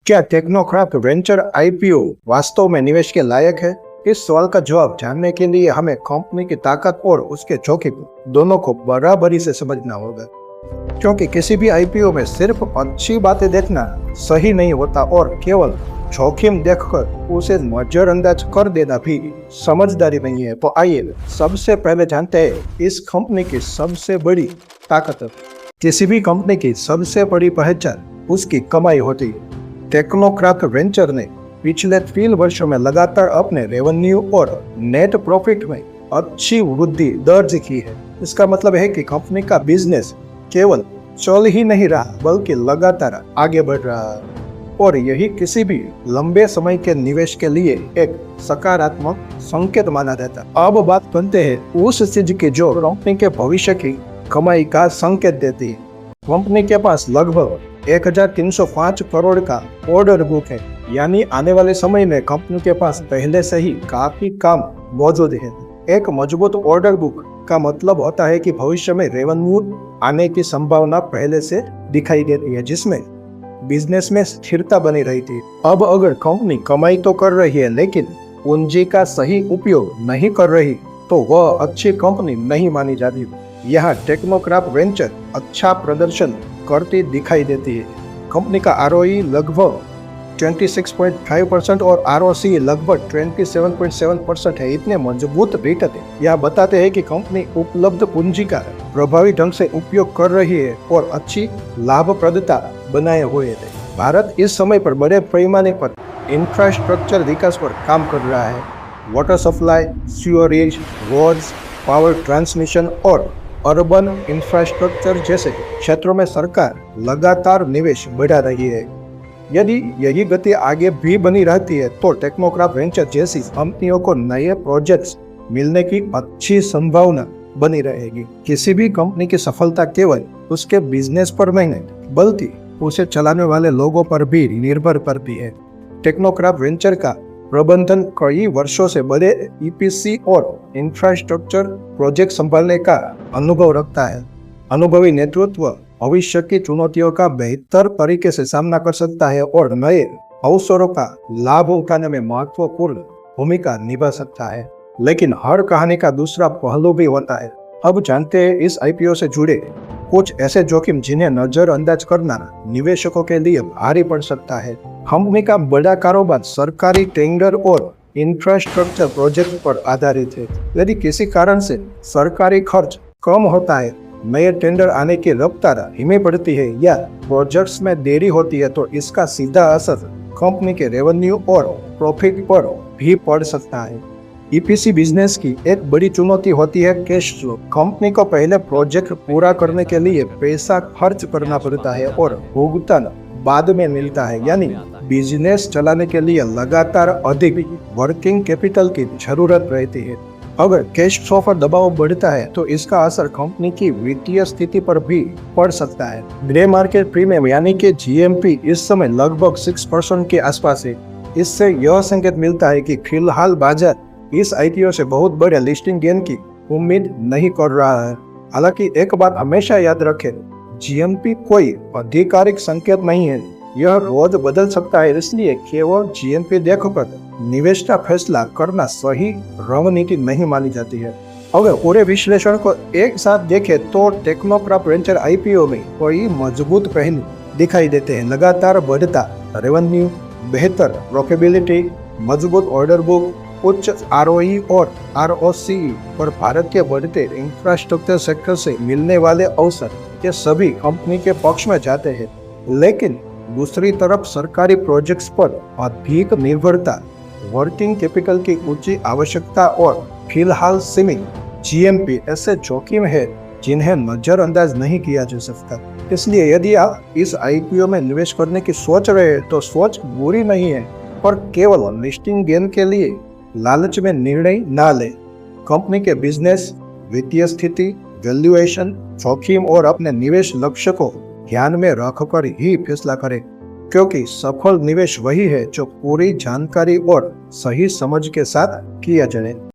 क्या Technocraft venture IPO वास्तव में निवेश के लायक है? इस सवाल का जवाब जानने के लिए हमें कंपनी की ताकत और उसके जोखिम दोनों को बराबरी से समझना होगा, क्योंकि किसी भी आईपीओ में सिर्फ अच्छी बातें देखना सही नहीं होता और केवल जोखिम देखकर उसे नजरअंदाज कर देना भी समझदारी नहीं है। तो आइए सबसे पहले जानते हैं इस कंपनी की सबसे बड़ी ताकत। किसी भी कंपनी की सबसे बड़ी पहचान उसकी कमाई होती है। टेक्नोक्राफ्ट वेंचर ने पिछले 3 वर्षों में लगातार अपने रेवेन्यू और नेट प्रॉफिट में अच्छी वृद्धि दर्ज की है। इसका मतलब है कि कंपनी का बिजनेस केवल चल ही नहीं रहा बल्कि लगातार आगे बढ़ रहा है, और यही किसी भी लंबे समय के निवेश के लिए एक सकारात्मक संकेत माना जाता है। अब बात करते हैं उस चीज की जो कंपनी के भविष्य की कमाई का संकेत देती है। कंपनी के पास लगभग 1305 करोड़ का ऑर्डर बुक है, यानी आने वाले समय में कंपनी के पास पहले से ही काफी काम मौजूद है। एक मजबूत ऑर्डर बुक का मतलब होता है कि भविष्य में रेवेन्यू आने की संभावना पहले से दिखाई देती है, जिसमें बिजनेस में स्थिरता बनी रहती है। अब अगर कंपनी कमाई तो कर रही है लेकिन पूंजी का सही उपयोग नहीं कर रही तो वह अच्छी कंपनी नहीं मानी जाती। यहाँ टेक्नोक्राफ्ट वेंचर अच्छा प्रदर्शन करती दिखाई देती है। कंपनी का आरओई लगभग 26.5% और आरओसी लगभग 27.7% है। इतने मजबूत रिटर्न यह बताते हैं कि कंपनी उपलब्ध पूंजी का प्रभावी ढंग से उपयोग कर रही है और अच्छी लाभप्रदता बनाए हुए है। भारत इस समय पर बड़े पैमाने पर इंफ्रास्ट्रक्चर विकास पर काम कर रहा है। Water supply, sewerage, roads, power transmission और अर्बन इंफ्रास्ट्रक्चर जैसे क्षेत्रों में सरकार लगातार निवेश बढ़ा रही है। यदि यही गति आगे भी बनी रहती है तो टेक्नोक्राफ्ट वेंचर जैसी कंपनियों को नए प्रोजेक्ट्स मिलने की अच्छी संभावना बनी रहेगी। किसी भी कंपनी की सफलता केवल उसके बिजनेस पर नहीं बल्कि उसे चलाने वाले लोगों पर भी निर्भर करती है। टेक्नोक्राफ्ट वेंचर का प्रबंधन कई वर्षों से बड़े ईपीसी और इंफ्रास्ट्रक्चर प्रोजेक्ट संभालने का अनुभव रखता है। अनुभवी नेतृत्व भविष्य की चुनौतियों का बेहतर तरीके से सामना कर सकता है और नए अवसरों का लाभ उठाने में महत्वपूर्ण भूमिका निभा सकता है। लेकिन हर कहानी का दूसरा पहलू भी होता है। अब जानते हैं इस आईपीओ से जुड़े कुछ ऐसे जोखिम जिन्हें नजरअंदाज करना निवेशकों के लिए भारी पड़ सकता है। कंपनी का बड़ा कारोबार सरकारी टेंडर और इंफ्रास्ट्रक्चर प्रोजेक्ट पर आधारित है। यदि किसी कारण से सरकारी खर्च कम होता है, नए टेंडर आने की रफ्तार धीमी पड़ती है या प्रोजेक्ट्स में देरी होती है तो इसका सीधा असर कंपनी के रेवेन्यू और प्रॉफिट पर भी पड़ सकता है। ईपीसी बिजनेस की एक बड़ी चुनौती होती है कैश फ्लो। कंपनी को पहले प्रोजेक्ट पूरा करने के लिए पैसा खर्च करना पड़ता है और भुगतान बाद में मिलता है, यानी बिजनेस चलाने के लिए लगातार अधिक वर्किंग कैपिटल की जरूरत रहती है। अगर कैश फ्लो पर दबाव बढ़ता है तो इसका असर कंपनी की वित्तीय स्थिति पर भी पड़ सकता है। ग्रे मार्केट प्रीमियम यानी कि जीएमपी इस समय लगभग 6% के आसपास है। इससे यह संकेत मिलता है कि फिलहाल बाजार इस आईपीओ से बहुत बड़े लिस्टिंग गेन की उम्मीद नहीं कर रहा है। हालांकि एक बात हमेशा याद रखें, जीएमपी कोई आधिकारिक संकेत नहीं है, यह रोज बदल सकता है। इसलिए केवल जीएमपी देखकर निवेश का फैसला करना सही रणनीति नहीं मानी जाती है। अगर पूरे विश्लेषण को एक साथ देखें तो टेक्नोक्राफ्ट वेंचर आईपीओ में कोई मजबूत पहलू दिखाई देते हैं। लगातार बढ़ता रेवेन्यू, बेहतर प्रॉफिटेबिलिटी, मजबूत ऑर्डर बुक, उच्च आरओई और आरओसी और भारत के बढ़ते इंफ्रास्ट्रक्चर सेक्टर से मिलने वाले अवसर, ये सभी कंपनी के पक्ष में जाते हैं। लेकिन दूसरी तरफ सरकारी प्रोजेक्ट्स पर अधिक निर्भरता, वर्किंग कैपिटल की ऊंची आवश्यकता और फिलहाल सीमित जीएमपी ऐसे जोखिम है जिन्हें नजरअंदाज नहीं किया जा सकता। इसलिए यदि आप इस आईपीओ में निवेश करने की सोच रहे हैं तो सोच बुरी नहीं है, पर केवल लिस्टिंग गेन के लिए लालच में निर्णय ना लें। कंपनी के बिजनेस, वित्तीय स्थिति, वैल्यूएशन, जोखिम और अपने निवेश लक्ष्य को ध्यान में रखकर ही फैसला करें, क्योंकि सफल निवेश वही है जो पूरी जानकारी और सही समझ के साथ किया जाए।